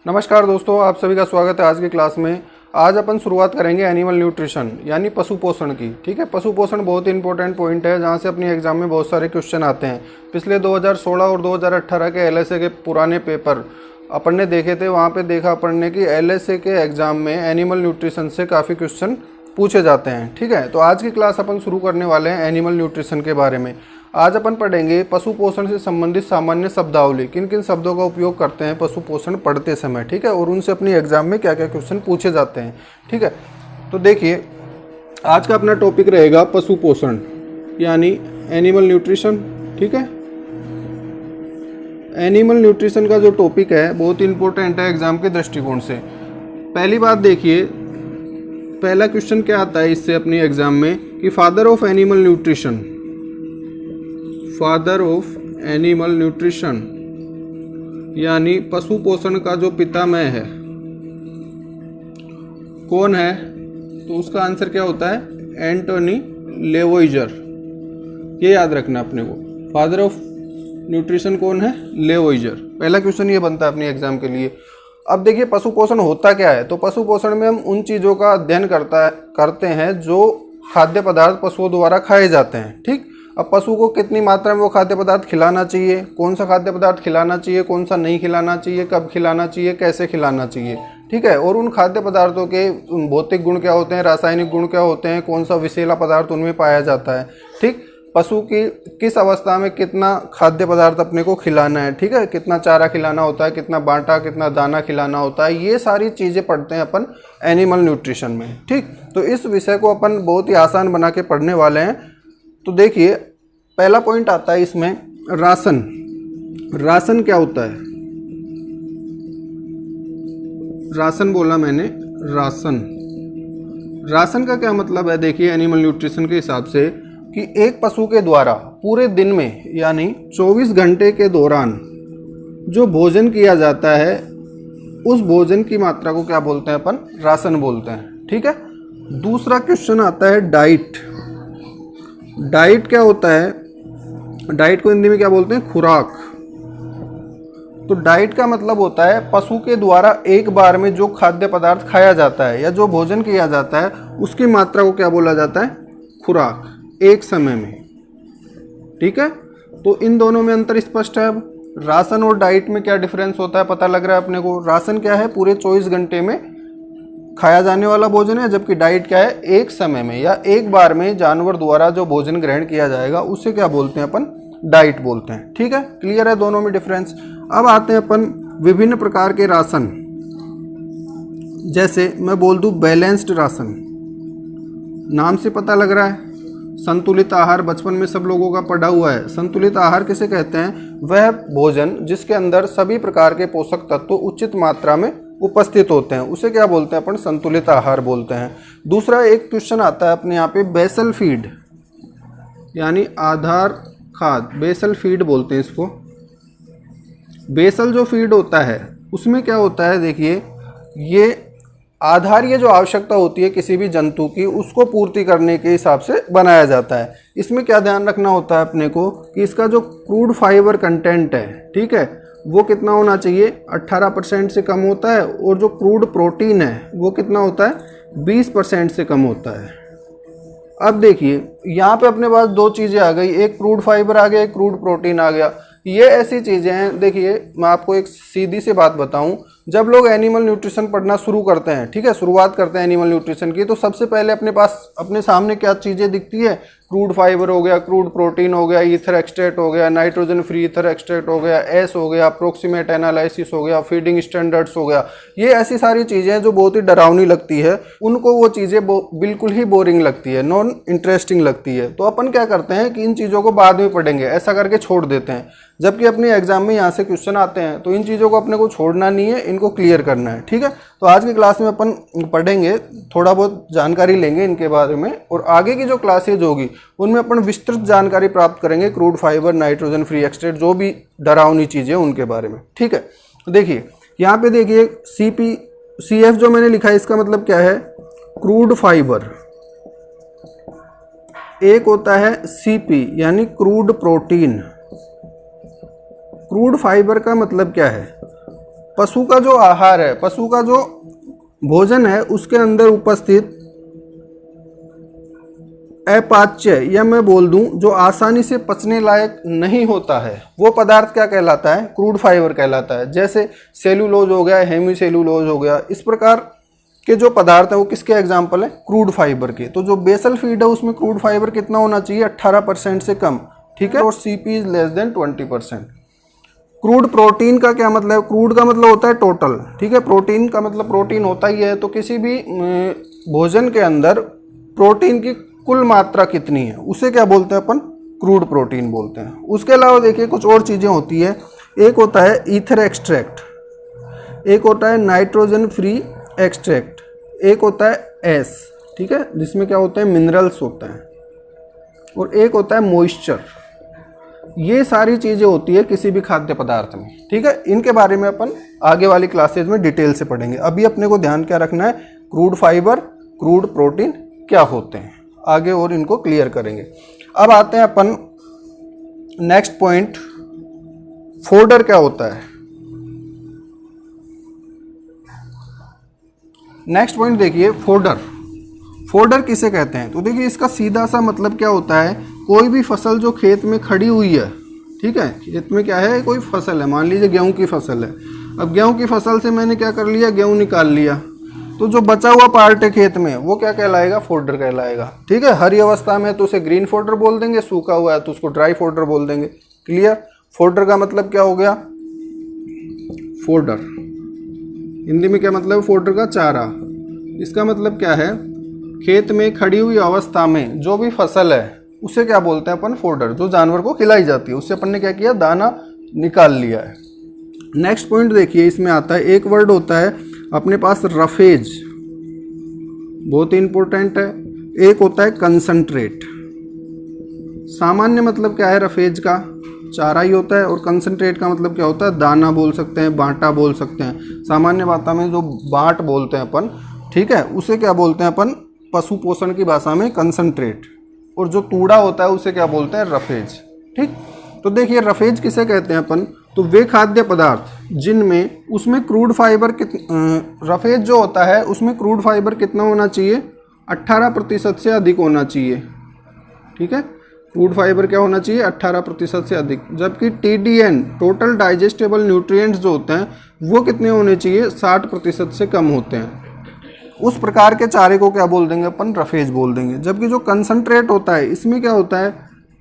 नमस्कार दोस्तों, आप सभी का स्वागत है आज की क्लास में। आज अपन शुरुआत करेंगे एनिमल न्यूट्रिशन यानी पशु पोषण की। ठीक है, पशु पोषण बहुत इंपॉर्टेंट पॉइंट है जहां से अपनी एग्जाम में बहुत सारे क्वेश्चन आते हैं। पिछले 2016 और 2018 के एलएसए के पुराने पेपर अपन ने देखे थे, वहां पे देखा अपन ने कि एलएसए के एग्जाम में एनिमल न्यूट्रिशन से काफ़ी क्वेश्चन पूछे जाते हैं। ठीक है, तो आज की क्लास अपन शुरू करने वाले हैं एनिमल न्यूट्रिशन के बारे में। आज अपन पढ़ेंगे पशु पोषण से संबंधित सामान्य शब्दावली, किन किन शब्दों का उपयोग करते हैं पशु पोषण पढ़ते समय। ठीक है, और उनसे अपनी एग्जाम में क्या क्या क्वेश्चन पूछे जाते हैं। ठीक है, तो देखिए आज का अपना टॉपिक रहेगा पशु पोषण यानी एनिमल न्यूट्रिशन। ठीक है, एनिमल न्यूट्रिशन का जो टॉपिक है बहुत इंपॉर्टेंट है एग्जाम के दृष्टिकोण से। पहली बात देखिए, पहला क्वेश्चन क्या आता है इससे अपनी एग्जाम में कि father of animal nutrition, father of animal nutrition यानी पशु पोषण का जो पितामह है कौन है, तो उसका आंसर क्या होता है, एंटोनी लेवोइजर। ये याद रखना अपने को, फादर ऑफ न्यूट्रिशन कौन है, लेवोइजर। पहला क्वेश्चन ये बनता है अपनी एग्जाम के लिए। अब देखिए पशु पोषण होता क्या है, तो पशु पोषण में हम उन चीज़ों का अध्ययन करते हैं जो खाद्य पदार्थ पशुओं द्वारा खाए जाते हैं। ठीक, अब पशु को कितनी मात्रा में वो खाद्य पदार्थ खिलाना चाहिए, कौन सा खाद्य पदार्थ खिलाना चाहिए, कौन सा नहीं खिलाना चाहिए, कब खिलाना चाहिए, कैसे खिलाना चाहिए। ठीक है, और उन खाद्य पदार्थों के भौतिक गुण क्या होते हैं, रासायनिक गुण क्या होते हैं, कौन सा विषैला पदार्थ उनमें पाया जाता है। ठीक, पशु की किस अवस्था में कितना खाद्य पदार्थ अपने को खिलाना है। ठीक है, कितना चारा खिलाना होता है, कितना बांटा, कितना दाना खिलाना होता है, ये सारी चीज़ें पढ़ते हैं अपन एनिमल न्यूट्रिशन में। ठीक, तो इस विषय को अपन बहुत ही आसान बना के पढ़ने वाले हैं। तो देखिए पहला पॉइंट आता है इसमें राशन। राशन क्या होता है, राशन बोला मैंने, राशन। राशन का क्या मतलब है, देखिए एनिमल न्यूट्रिशन के हिसाब से कि एक पशु के द्वारा पूरे दिन में यानी 24 घंटे के दौरान जो भोजन किया जाता है उस भोजन की मात्रा को क्या बोलते हैं अपन, राशन बोलते हैं। ठीक है, दूसरा क्वेश्चन आता है डाइट। डाइट क्या होता है, डाइट को हिंदी में क्या बोलते हैं, खुराक। तो डाइट का मतलब होता है पशु के द्वारा एक बार में जो खाद्य पदार्थ खाया जाता है या जो भोजन किया जाता है उसकी मात्रा को क्या बोला जाता है, खुराक, एक समय में। ठीक है, तो इन दोनों में अंतर स्पष्ट है। अब राशन और डाइट में क्या डिफरेंस होता है पता लग रहा है अपने को। राशन क्या है, पूरे 24 घंटे में खाया जाने वाला भोजन है, जबकि डाइट क्या है, एक समय में या एक बार में जानवर द्वारा जो भोजन ग्रहण किया जाएगा उसे क्या बोलते हैं अपन, डाइट बोलते हैं। ठीक है, क्लियर है दोनों में डिफरेंस। अब आते हैं अपन विभिन्न प्रकार के राशन। जैसे मैं बोल दूं बैलेंस्ड राशन, नाम से पता लग रहा है संतुलित आहार, बचपन में सब लोगों का पढ़ा हुआ है। संतुलित आहार किसे कहते हैं, वह भोजन जिसके अंदर सभी प्रकार के पोषक तत्व उचित मात्रा में उपस्थित होते हैं, उसे क्या बोलते हैं अपन, संतुलित आहार बोलते हैं। दूसरा एक क्वेश्चन आता है अपने यहाँ पे बेसल फीड यानी आधार खाद्य, बेसल फीड बोलते हैं इसको। बेसल जो फीड होता है उसमें क्या होता है, देखिए ये आधारीय जो आवश्यकता होती है किसी भी जंतु की उसको पूर्ति करने के हिसाब से बनाया जाता है। इसमें क्या ध्यान रखना होता है अपने को कि इसका जो क्रूड फाइबर कंटेंट है, ठीक है, वो कितना होना चाहिए, 18% से कम होता है, और जो क्रूड प्रोटीन है वो कितना होता है, 20% से कम होता है। अब देखिए यहाँ पे अपने पास दो चीज़ें आ गई, एक क्रूड फाइबर आ गया, एक क्रूड प्रोटीन आ गया। ये ऐसी चीज़ें हैं, देखिए मैं आपको एक सीधी सी बात बताऊं, जब लोग एनिमल न्यूट्रिशन पढ़ना शुरू करते हैं, ठीक है, शुरुआत करते हैं एनिमल न्यूट्रिशन की, तो सबसे पहले अपने पास अपने सामने क्या चीज़ें दिखती है, क्रूड फाइबर हो गया, क्रूड प्रोटीन हो गया, ईथर एक्सट्रैक्ट हो गया, नाइट्रोजन फ्री ईथर एक्सट्रैक्ट हो गया, एस हो गया, अप्रोक्सीमेट एनालिसिस हो गया, फीडिंग स्टैंडर्ड्स हो गया। ये ऐसी सारी चीज़ें जो बहुत ही डरावनी लगती है, उनको वो चीज़ें बिल्कुल ही बोरिंग लगती है, नॉन इंटरेस्टिंग लगती है। तो अपन क्या करते हैं कि इन चीज़ों को बाद में पढ़ेंगे ऐसा करके छोड़ देते हैं, जबकि अपने एग्जाम में यहाँ से क्वेश्चन आते हैं, तो इन चीज़ों को अपने को छोड़ना नहीं है, इनको क्लियर करना है। ठीक है, तो आज की क्लास में अपन पढ़ेंगे, थोड़ा बहुत जानकारी लेंगे इनके बारे में, और आगे की जो क्लासेज होगी उनमें अपन विस्तृत जानकारी प्राप्त करेंगे crude fibre, nitrogen free extract, जो भी डरावनी चीज़ें उनके बारे में। ठीक है, देखिए यहाँ पे देखिए CF जो मैंने लिखा है इसका मतलब क्या है, क्रूड फाइबर। एक होता है CP यानी क्रूड प्रोटीन। क्रूड फाइबर का मतलब क्या है, पशु का जो आहार है, पशु का जो भोजन है, उसके अंदर उपस्थित अपाच्य, या मैं बोल दूं जो आसानी से पचने लायक नहीं होता है, वो पदार्थ क्या कहलाता है? क्रूड फाइबर कहलाता है। जैसे सेलुलोज हो गया, हेमी सेलुलोज हो गया, इस प्रकार के जो पदार्थ है वो किसके एग्जाम्पल है? क्रूड फाइबर के। तो जो बेसल फीड है उसमें क्रूड फाइबर कितना होना चाहिए? 18% से कम, ठीक है। और CP is less than 20%। Crude protein का क्या मतलब है? क्रूड का मतलब होता है टोटल, ठीक है। प्रोटीन का मतलब प्रोटीन होता ही है। तो किसी भी भोजन के अंदर प्रोटीन की कुल मात्रा कितनी है उसे क्या बोलते हैं अपन? क्रूड प्रोटीन बोलते हैं। उसके अलावा देखिए कुछ और चीज़ें होती है। एक होता है ईथर एक्सट्रैक्ट, एक होता है नाइट्रोजन फ्री एक्सट्रैक्ट, एक होता है एस, ठीक है, जिसमें क्या होते हैं? मिनरल्स होते हैं, और एक होता है मॉइस्चर। ये सारी चीज़ें होती है किसी भी खाद्य पदार्थ में, ठीक है। इनके बारे में अपन आगे वाली क्लासेज में डिटेल से पढ़ेंगे। अभी अपने को ध्यान क्या रखना है? क्रूड फाइबर, क्रूड प्रोटीन क्या होते हैं, आगे और इनको क्लियर करेंगे। अब आते हैं अपन नेक्स्ट पॉइंट, फोल्डर क्या होता है। नेक्स्ट पॉइंट देखिए, फोल्डर। फोल्डर किसे कहते हैं? तो देखिए इसका सीधा सा मतलब क्या होता है? कोई भी फसल जो खेत में खड़ी हुई है, ठीक है, खेत में क्या है? कोई फसल है, मान लीजिए गेहूं की फसल है। अब गेहूं की फसल से मैंने क्या कर लिया? गेहूं निकाल लिया। तो जो बचा हुआ पार्ट है खेत में वो क्या कहलाएगा? फोल्डर कहलाएगा, ठीक है। हरी अवस्था में तो उसे ग्रीन फोल्डर बोल देंगे, सूखा हुआ है तो उसको ड्राई फोल्डर बोल देंगे। क्लियर? फोल्डर का मतलब क्या हो गया? फोल्डर हिंदी में क्या मतलब है? फोल्डर का चारा। इसका मतलब क्या है? खेत में खड़ी हुई अवस्था में जो भी फसल है उसे क्या बोलते हैं अपन? फोल्डर। जो जानवर को खिलाई जाती है उससे अपन ने क्या किया? दाना निकाल लिया है। नेक्स्ट पॉइंट देखिए, इसमें आता है एक वर्ड होता है अपने पास रफेज, बहुत इंपॉर्टेंट है। एक होता है कंसंट्रेट। सामान्य मतलब क्या है रफेज का? चारा ही होता है। और कंसंट्रेट का मतलब क्या होता है? दाना बोल सकते हैं, बांटा बोल सकते हैं। सामान्य भाषा में जो बाट बोलते हैं अपन, ठीक है, उसे क्या बोलते हैं अपन? पशु पोषण की भाषा में कंसंट्रेट। और जो तूड़ा होता है उसे क्या बोलते हैं? रफेज, ठीक। तो देखिए रफेज किसे कहते हैं अपन? तो वे खाद्य पदार्थ जिनमें उसमें क्रूड फाइबर रफेज जो होता है उसमें क्रूड फाइबर कितना होना चाहिए? 18% से अधिक होना चाहिए, ठीक है। क्रूड फाइबर क्या होना चाहिए? 18% से अधिक। जबकि TDN, टोटल डाइजेस्टेबल न्यूट्रिएंट्स जो होते हैं वो कितने होने चाहिए? 60% से कम होते हैं। उस प्रकार के चारे को क्या बोल देंगे अपन? रफेज बोल देंगे। जबकि जो कंसंट्रेट होता है इसमें क्या होता है?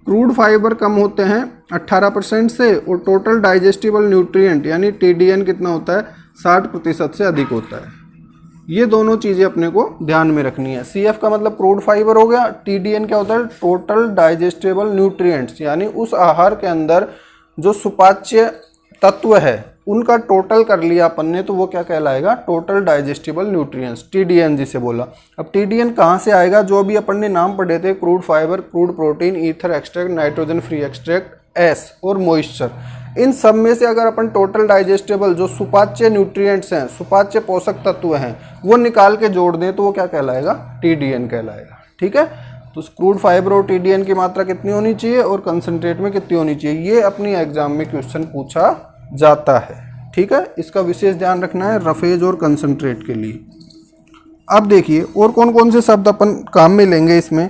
क्रूड फाइबर कम होते हैं 18% से, और टोटल डाइजेस्टिबल न्यूट्रिएंट यानी TDN कितना होता है? 60% से अधिक होता है। ये दोनों चीज़ें अपने को ध्यान में रखनी है। CF का मतलब क्रूड फाइबर हो गया, TDN क्या होता है? टोटल डाइजेस्टेबल न्यूट्रिएंट्स, यानी उस आहार के अंदर जो सुपाच्य तत्व है उनका टोटल कर लिया अपन ने, तो वो क्या कहलाएगा? टोटल डाइजेस्टिबल न्यूट्रिएंट्स, TDN जिसे बोला। अब TDN कहाँ से आएगा? जो अभी अपन ने नाम पढ़े थे, crude fibre, crude protein, ether extract, nitrogen free extract, S और मॉइस्चर। इन सब में से अगर अपन टोटल डाइजेस्टेबल जो सुपाच्य न्यूट्रिएंट्स हैं, सुपाच्य पोषक तत्व हैं, वो निकाल के जोड़ दें तो वो क्या कहलाएगा? TDN कहलाएगा, ठीक है। तो क्रूड फाइबर और TDN की मात्रा कितनी होनी चाहिए और कंसंट्रेट में कितनी होनी चाहिए, ये अपनी एग्जाम में क्वेश्चन पूछा जाता है, ठीक है। इसका विशेष ध्यान रखना है रफेज और कंसंट्रेट के लिए। अब देखिए और कौन कौन से शब्द अपन काम में लेंगे इसमें।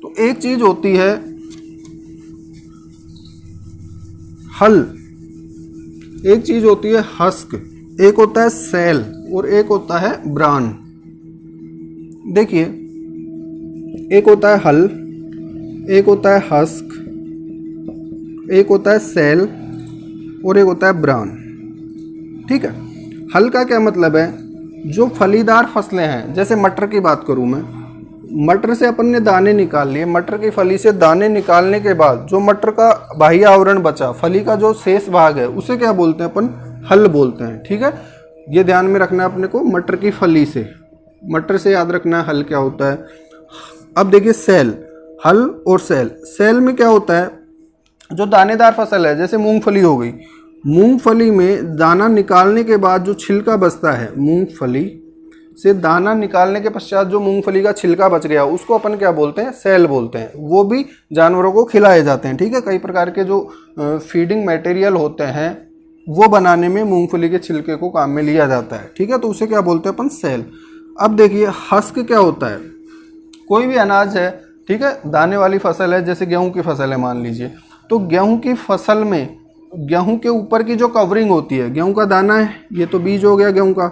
तो एक चीज होती है हल, एक चीज होती है हस्क, एक होता है सेल और एक होता है ब्रान। देखिए एक होता है हल, एक होता है हस्क, एक होता है सेल और एक होता है ब्रान, ठीक है। हल का क्या मतलब है? जो फलीदार फसलें हैं, जैसे मटर की बात करूं मैं, मटर से अपन ने दाने निकाल लिए, मटर की फली से दाने निकालने के बाद जो मटर का बाह्य आवरण बचा, फली का जो शेष भाग है, उसे क्या बोलते हैं अपन? हल बोलते हैं, ठीक है। ये ध्यान में रखना है अपने को, मटर की फली से, मटर से याद रखना है हल क्या होता है। अब देखिए सेल, हल और सेल। सेल में क्या होता है? जो दानेदार फसल है, जैसे मूंगफली हो गई, मूंगफली में दाना निकालने के बाद जो छिलका बचता है, मूंगफली से दाना निकालने के पश्चात जो मूंगफली का छिलका बच गया उसको अपन क्या बोलते हैं? सेल बोलते हैं। वो भी जानवरों को खिलाए जाते हैं, ठीक है। कई प्रकार के जो फीडिंग मटेरियल होते हैं वो बनाने में मूंगफली के छिलके को काम में लिया जाता है। ठीक है, तो उसे क्या बोलते हैं अपन? सेल। अब देखिए हस्क क्या होता है? कोई भी अनाज है, ठीक है, दाने वाली फसल है, जैसे गेहूं की फसल है मान लीजिए, तो गेहूं की फसल में गेहूं के ऊपर की जो कवरिंग होती है, गेहूं का दाना है, ये तो बीज हो गया गेहूं का,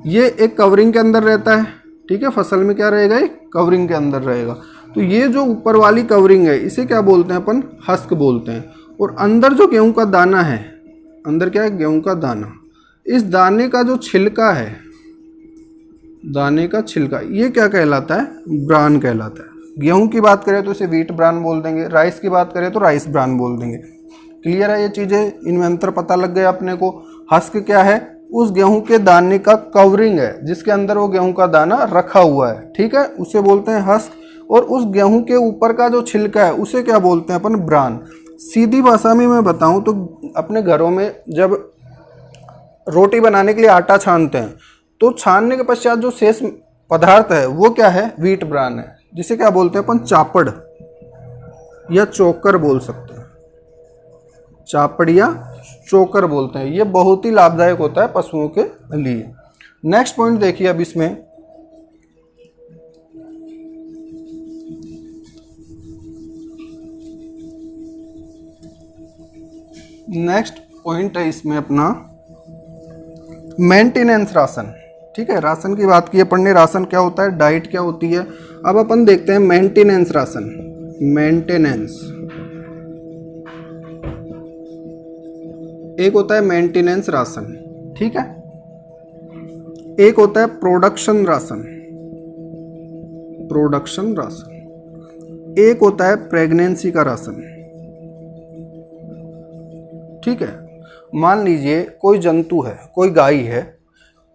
ये एक कवरिंग के अंदर रहता है। ठीक है, फसल में क्या रहेगा? एक कवरिंग के अंदर रहेगा। तो ये जो ऊपर वाली कवरिंग है इसे क्या बोलते हैं अपन? हस्क बोलते हैं। और अंदर जो गेहूं का दाना है, अंदर क्या है? गेहूं का दाना। इस दाने का जो छिलका है, दाने का छिलका, ये क्या कहलाता है? ब्रान कहलाता है। गेहूं की बात करें तो इसे व्हीट ब्रान बोल देंगे, राइस की बात करें तो राइस ब्रान बोल देंगे। क्लियर है ये चीज़ें? इनमें अंतर पता लग गया अपने को। हस्क क्या है? उस गेहूं के दाने का कवरिंग है जिसके अंदर वो गेहूं का दाना रखा हुआ है। ठीक है, उसे बोलते हैं हस्क। और उस गेहूं के ऊपर का जो छिलका है उसे क्या बोलते हैं अपन? ब्रान। सीधी भाषा में मैं बताऊं तो अपने घरों में जब रोटी बनाने के लिए आटा छानते हैं तो छानने के पश्चात जो शेष पदार्थ है वो क्या है? व्हीट ब्रान है, जिसे क्या बोलते हैं अपन? चापड़ या चोकर बोल सकते हैं। चापड़ या चोकर बोलते हैं। ये बहुत ही लाभदायक होता है पशुओं के लिए। नेक्स्ट पॉइंट देखिए अब इसमें, नेक्स्ट पॉइंट है इसमें अपना मेंटेनेंस राशन। ठीक है, राशन की बात की अपन ने, राशन क्या होता है, डाइट क्या होती है। अब अपन देखते हैं मेंटेनेंस राशन। मेंटेनेंस, एक होता है मेंटेनेंस राशन, ठीक है, एक होता है प्रोडक्शन राशन, प्रोडक्शन राशन, एक होता है प्रेगनेंसी का राशन। ठीक है, मान लीजिए कोई जंतु है, कोई गाय है,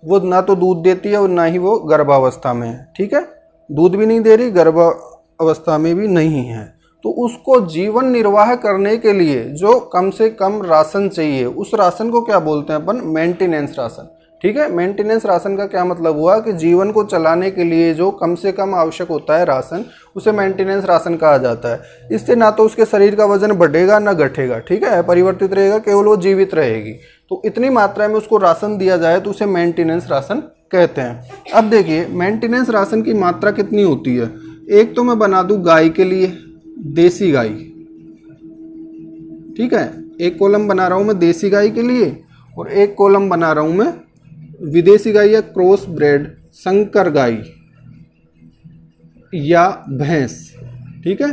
वो ना तो दूध देती है और ना ही वो गर्भावस्था में है। ठीक है, दूध भी नहीं दे रही, गर्भावस्था में भी नहीं है, तो उसको जीवन निर्वाह करने के लिए जो कम से कम राशन चाहिए, उस राशन को क्या बोलते हैं अपन? Maintenance ration. ठीक है, मेंटेनेंस राशन का क्या मतलब हुआ कि जीवन को चलाने के लिए जो कम से कम आवश्यक होता है राशन, उसे मेंटेनेंस राशन कहा जाता है। इससे ना तो उसके शरीर का वजन बढ़ेगा ना घटेगा, ठीक है, परिवर्तित रहेगा, केवल वो जीवित रहेगी। तो इतनी मात्रा में उसको राशन दिया जाए तो उसे मेंटेनेंस राशन कहते हैं। अब देखिए मेंटेनेंस राशन की मात्रा कितनी होती है। एक तो मैं बना दूं गाय के लिए, देसी गाय, ठीक है, एक कॉलम बना रहा हूं मैं देसी गाय के लिए और एक कॉलम बना रहा हूं मैं विदेशी गाय या क्रॉस ब्रेड संकर गाय या भैंस। ठीक है,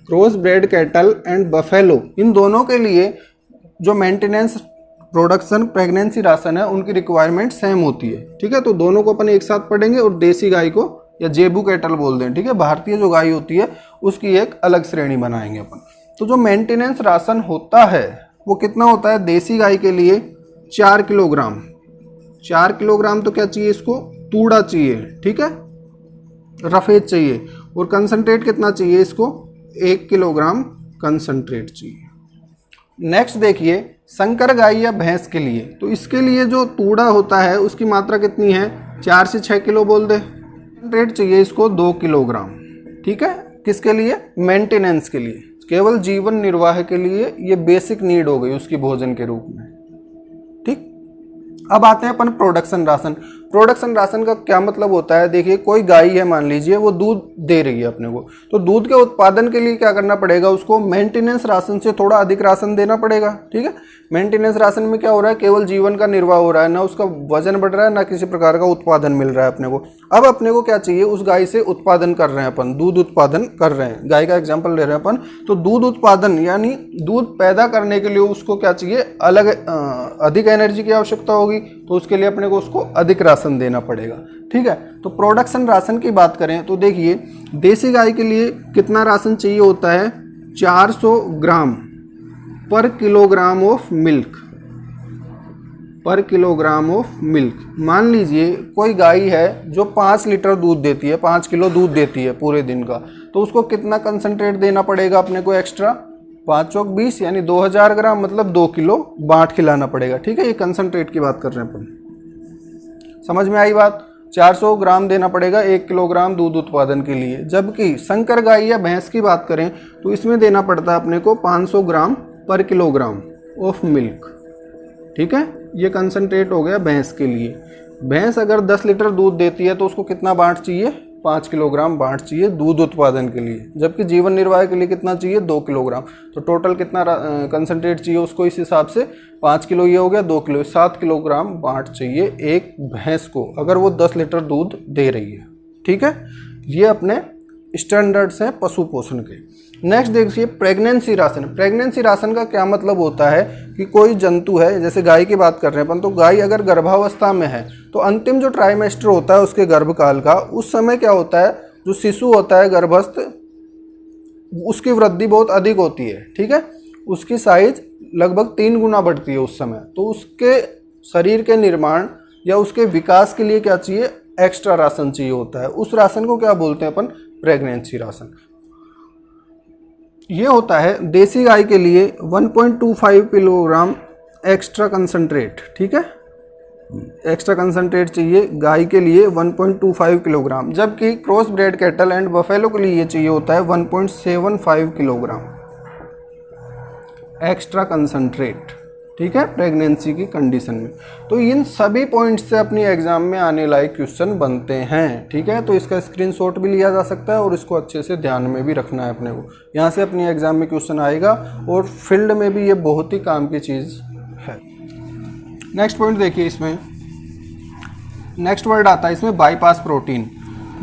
cross breed cattle and buffalo, इन दोनों के लिए जो मेंटेनेंस, प्रोडक्शन, प्रेगनेंसी राशन है उनकी रिक्वायरमेंट सेम होती है। ठीक है, तो दोनों को अपन एक साथ पढ़ेंगे और देसी गाय को या जेबू कैटल बोल दें। ठीक है, भारतीय जो गाय होती है उसकी एक अलग श्रेणी बनाएंगे अपन। तो जो मेंटेनेंस राशन होता है वो कितना होता है? देसी गाय के लिए 4 किलोग्राम। 4 किलोग्राम तो क्या चाहिए इसको? तूड़ा चाहिए, ठीक है, रफेज चाहिए। और कंसंट्रेट कितना चाहिए इसको? 1 किलोग्राम कंसंट्रेट चाहिए। नेक्स्ट देखिए संकर गाय या भैंस के लिए, तो इसके लिए जो तूड़ा होता है उसकी मात्रा कितनी है? 4 से 6 किलो बोल दे। कंसंट्रेट चाहिए इसको 2 किलोग्राम। ठीक है, किसके लिए? मेंटेनेंस के लिए, केवल जीवन निर्वाह के लिए। ये बेसिक नीड हो गई उसकी भोजन के रूप में। ठीक, अब आते हैं अपन प्रोडक्शन राशन। प्रोडक्शन राशन का क्या मतलब होता है? देखिए कोई गाय है मान लीजिए, वो दूध दे रही है अपने को, तो दूध के उत्पादन के लिए क्या करना पड़ेगा? उसको मेंटेनेंस राशन से थोड़ा अधिक राशन देना पड़ेगा। ठीक है, मेंटेनेंस राशन में क्या हो रहा है? केवल जीवन का निर्वाह हो रहा है, ना उसका वजन बढ़ रहा है, ना किसी प्रकार का उत्पादन मिल रहा है अपने को। अब अपने को क्या चाहिए? उस गाय से उत्पादन कर रहे हैं अपन, दूध उत्पादन कर रहे हैं, गाय का एग्जाम्पल ले रहे हैं अपन, तो दूध उत्पादन यानी दूध पैदा करने के लिए उसको क्या चाहिए? अलग अधिक एनर्जी की आवश्यकता होगी, तो उसके लिए अपने को उसको अधिक राशन देना पड़ेगा। ठीक है, तो प्रोडक्शन राशन की बात करें तो देखिए देसी गाय के लिए कितना राशन चाहिए होता है? 400 ग्राम पर किलोग्राम ऑफ मिल्क, पर किलोग्राम ऑफ मिल्क। मान लीजिए कोई गाय है जो 5 लीटर दूध देती है, 5 किलो दूध देती है पूरे दिन का, तो उसको कितना कंसंट्रेट देना पड़ेगा अपने को एक्स्ट्रा? 5 चौक 20 यानी 2000 ग्राम, मतलब 2 किलो बाट खिलाना पड़ेगा। ठीक है, ये कंसंट्रेट की बात कर रहे हैं अपन। समझ में आई बात? 400 ग्राम देना पड़ेगा 1 किलोग्राम दूध उत्पादन के लिए। जबकि संकर गाय या भैंस की बात करें तो इसमें देना पड़ता है अपने को 500 ग्राम पर किलोग्राम ऑफ मिल्क। ठीक है, ये कंसंट्रेट हो गया भैंस के लिए। भैंस अगर 10 लीटर दूध देती है तो उसको कितना बांट चाहिए, 5 किलोग्राम बांट चाहिए दूध उत्पादन के लिए, जबकि जीवन निर्वाह के लिए कितना चाहिए, 2 किलोग्राम। तो टोटल कितना कंसंट्रेट चाहिए उसको, इस हिसाब से 5 किलो ये हो गया, 2 किलो, 7 किलोग्राम बांट चाहिए एक भैंस को अगर वो 10 लीटर दूध दे रही है। ठीक है, ये अपने स्टैंडर्ड्स हैं पशु पोषण के। नेक्स्ट देखिए प्रेगनेंसी राशन। प्रेगनेंसी राशन का क्या मतलब होता है कि कोई जंतु है, जैसे गाय की बात कर रहे हैं अपन, तो गाय अगर गर्भावस्था में है तो अंतिम जो ट्राइमेस्टर होता है उसके गर्भकाल का, उस समय क्या होता है, जो शिशु होता है गर्भस्थ, उसकी वृद्धि बहुत अधिक होती है। ठीक है, उसकी साइज लगभग 3 गुना बढ़ती है उस समय। तो उसके शरीर के निर्माण या उसके विकास के लिए क्या चाहिए, एक्स्ट्रा राशन चाहिए होता है। उस राशन को क्या बोलते हैं अपन, प्रेगनेंसी राशन। ये होता है देसी गाय के लिए 1.25 किलोग्राम एक्स्ट्रा कंसंट्रेट। ठीक है, एक्स्ट्रा कंसंट्रेट चाहिए गाय के लिए 1.25 किलोग्राम, जबकि cross breed cattle and buffalo के लिए ये चाहिए होता है 1.75 किलोग्राम एक्स्ट्रा कंसंट्रेट। ठीक है, प्रेगनेंसी की कंडीशन में। तो इन सभी पॉइंट्स से अपनी एग्जाम में आने लायक क्वेश्चन बनते हैं। ठीक है, तो इसका स्क्रीनशॉट भी लिया जा सकता है और इसको अच्छे से ध्यान में भी रखना है अपने को। यहाँ से अपनी एग्जाम में क्वेश्चन आएगा और फील्ड में भी ये बहुत ही काम की चीज़ है। नेक्स्ट पॉइंट देखिए, इसमें नेक्स्ट वर्ड आता है इसमें बाईपास प्रोटीन।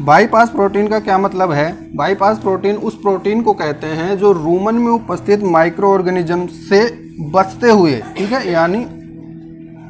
बाईपास प्रोटीन का क्या मतलब है, बाईपास प्रोटीन उस प्रोटीन को कहते हैं जो रूमन में उपस्थित माइक्रो ऑर्गेनिज्म से बचते हुए, ठीक है, यानी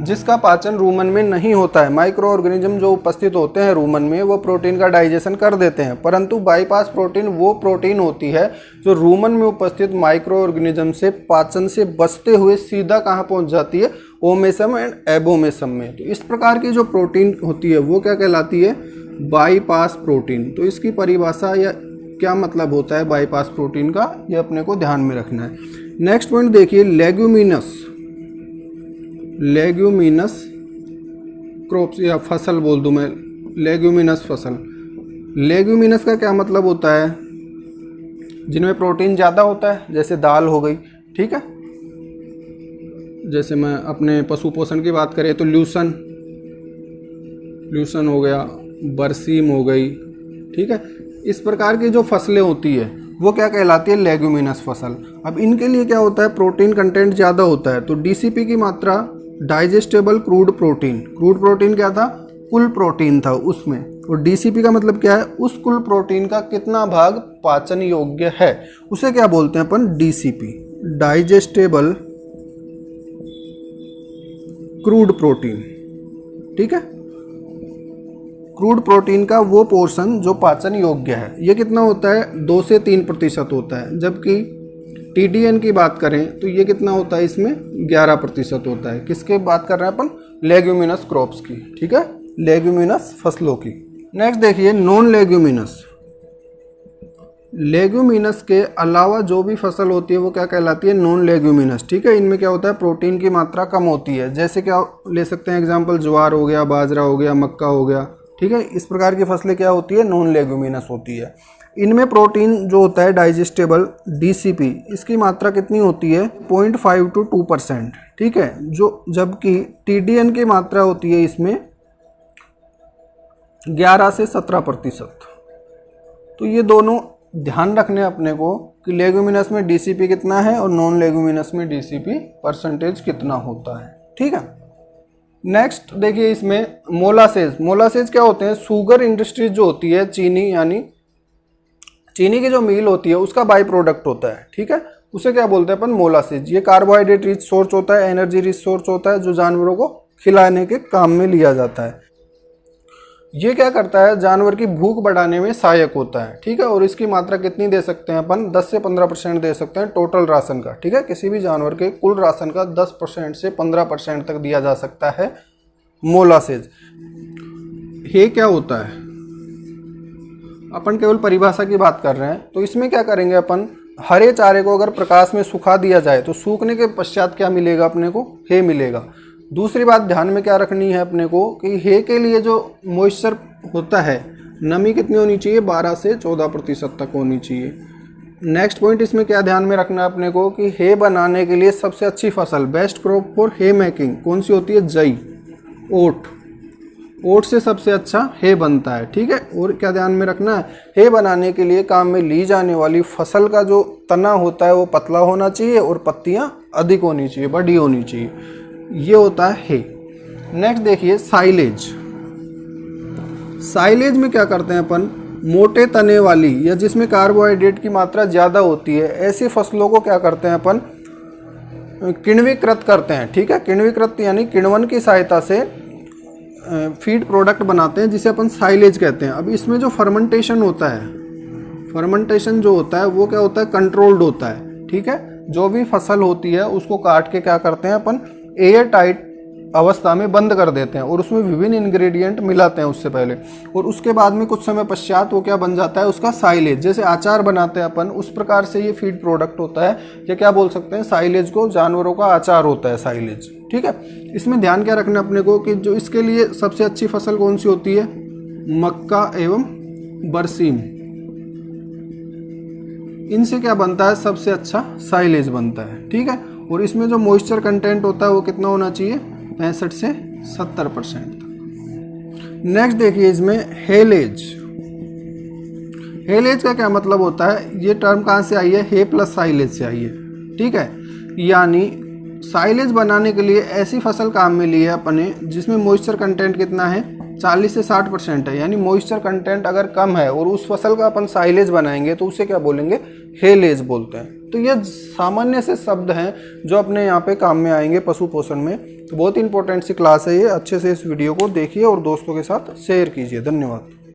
जिसका पाचन रूमन में नहीं होता है, माइक्रो ऑर्गेनिज्म जो उपस्थित होते हैं रूमन में वो प्रोटीन का डाइजेशन कर देते हैं, परंतु बाईपास प्रोटीन वो प्रोटीन होती है जो रूमन में उपस्थित माइक्रो ऑर्गेनिज्म से पाचन से बचते हुए सीधा कहाँ पहुँच जाती है, ओमेसम एंड एबोमेसम में। तो इस प्रकार की जो प्रोटीन होती है वो क्या कहलाती है, बाईपास प्रोटीन। तो इसकी परिभाषा या क्या मतलब होता है बाईपास प्रोटीन का, ये अपने को ध्यान में रखना है। नेक्स्ट पॉइंट देखिए लेग्यूमिनस। लेग्यूमिनस क्रॉप्स या फसल बोल दूं मैं, लेग्यूमिनस फसल। लेग्यूमिनस का क्या मतलब होता है, जिनमें प्रोटीन ज़्यादा होता है, जैसे दाल हो गई। ठीक है, जैसे मैं अपने पशु पोषण की बात करें तो ल्यूसन हो गया, बरसीम हो गई। ठीक है, इस प्रकार की जो फसलें होती है वो क्या कहलाती है, लेग्यूमिनस फसल। अब इनके लिए क्या होता है, प्रोटीन कंटेंट ज़्यादा होता है। तो डीसीपी की मात्रा, digestible crude protein, crude protein क्या था, कुल प्रोटीन था उसमें, और डीसीपी का मतलब क्या है, उस कुल प्रोटीन का कितना भाग पाचन योग्य है उसे क्या बोलते हैं अपन, डीसीपी, डाइजेस्टेबल क्रूड प्रोटीन। ठीक है, क्रूड प्रोटीन का वो पोर्शन जो पाचन योग्य है, ये कितना होता है, 2 से 3% होता है। जबकि टीडीएन की बात करें तो ये कितना होता है, इसमें 11% होता है। किसके बात कर रहे हैं अपन, लेग्यूमिनस क्रॉप्स की। ठीक है, लेग्यूमिनस फसलों की। नेक्स्ट देखिए नॉन लेग्यूमिनस। लेग्यूमिनस के अलावा जो भी फसल होती है वो क्या कहलाती है, नॉन लेग्यूमिनस। ठीक है, इनमें क्या होता है, प्रोटीन की मात्रा कम होती है। जैसे क्या ले सकते हैं एग्जाम्पल, ज्वार हो गया, बाजरा हो गया, मक्का हो गया। ठीक है, इस प्रकार की फसलें क्या होती है, नॉन लेग्यूमिनस होती है। इनमें प्रोटीन जो होता है डाइजेस्टेबल डीसीपी, इसकी मात्रा कितनी होती है, 0.5 to 2%। ठीक है, जो जबकि टीडीएन की मात्रा होती है इसमें 11 से 17%। तो ये दोनों ध्यान रखने अपने को कि लेग्यूमिनस में डीसीपी कितना है और नॉन लेग्यूमिनस में डीसीपी परसेंटेज कितना होता है। ठीक है, नेक्स्ट देखिए इसमें मोलासेज। मोलासेज क्या होते हैं, शुगर इंडस्ट्रीज जो होती है, चीनी यानी चीनी की जो मिल होती है उसका बाई प्रोडक्ट होता है। ठीक है, उसे क्या बोलते हैं अपन, मोलासेज। ये कार्बोहाइड्रेट रिच सोर्स होता है, एनर्जी रिच सोर्स होता है, जो जानवरों को खिलाने के काम में लिया जाता है। ये क्या करता है, जानवर की भूख बढ़ाने में सहायक होता है। ठीक है, और इसकी मात्रा कितनी दे सकते हैं अपन, 10 से 15% दे सकते हैं टोटल राशन का। ठीक है, किसी भी जानवर के कुल राशन का 10% से 15% तक दिया जा सकता है मोलासेज। ये क्या होता है, अपन केवल परिभाषा की बात कर रहे हैं। तो इसमें क्या करेंगे अपन, हरे चारे को अगर प्रकाश में सुखा दिया जाए तो सूखने के पश्चात क्या मिलेगा अपने को, हे मिलेगा। दूसरी बात ध्यान में क्या रखनी है अपने को कि हे के लिए जो मॉइस्चर होता है, नमी कितनी होनी चाहिए, 12 से 14% तक होनी चाहिए। नेक्स्ट पॉइंट इसमें क्या ध्यान में रखना है अपने को कि हे बनाने के लिए सबसे अच्छी फसल, best crop for hay making कौन सी होती है? जई, ओट। ओट से सबसे अच्छा हे बनता है, ठीक है। और क्या ध्यान में रखना है? हे बनाने के लिए काम में ली जाने वाली फसल का जो तना होता है वो पतला होना चाहिए और पत्तियां अधिक होनी चाहिए, बड़ी होनी चाहिए, ये होता है हे। नेक्स्ट देखिए साइलेज। साइलेज में क्या करते हैं अपन? मोटे तने वाली या जिसमें कार्बोहाइड्रेट की मात्रा ज़्यादा होती है ऐसी फसलों को क्या करते हैं अपन? किण्वीकृत करते हैं, ठीक है। किण्वीकृत यानी किण्वन की सहायता से फीड प्रोडक्ट बनाते हैं जिसे अपन साइलेज कहते हैं। अब इसमें जो फर्मेंटेशन होता है, फर्मेंटेशन जो होता है वो क्या होता है? कंट्रोल्ड होता है, ठीक है। जो भी फसल होती है उसको काट के क्या करते हैं अपन? एयर टाइट अवस्था में बंद कर देते हैं और उसमें विभिन्न इंग्रेडिएंट मिलाते हैं उससे पहले, और उसके बाद में कुछ समय पश्चात वो क्या बन जाता है? उसका साइलेज। जैसे अचार बनाते हैं अपन, उस प्रकार से ये फीड प्रोडक्ट होता है, या क्या बोल सकते हैं? साइलेज को, जानवरों का अचार होता है साइलेज, ठीक है। इसमें ध्यान क्या रखना अपने को कि जो इसके लिए सबसे अच्छी फसल कौन सी होती है? मक्का एवं बरसीम। इनसे क्या बनता है? सबसे अच्छा साइलेज बनता है, ठीक है। और इसमें जो मॉइस्चर कंटेंट होता है वो कितना होना चाहिए? 65 से 70% तक। नेक्स्ट देखिए इसमें हेलेज। हेलेज का क्या मतलब होता है? ये टर्म कहाँ से आई है? हे प्लस साइलेज से आई है, ठीक है। यानी साइलेज बनाने के लिए ऐसी फसल काम में ली है अपने जिसमें मॉइस्चर कंटेंट कितना है? 40 से 60% है। यानी मॉइस्चर कंटेंट अगर कम है और उस फसल का अपन साइलेज बनाएंगे तो उसे क्या बोलेंगे? हेलेज बोलते हैं। तो ये सामान्य से शब्द हैं जो अपने यहाँ पे काम में आएंगे पशु पोषण में। तो बहुत इंपॉर्टेंट सी क्लास है ये, अच्छे से इस वीडियो को देखिए और दोस्तों के साथ शेयर कीजिए। धन्यवाद।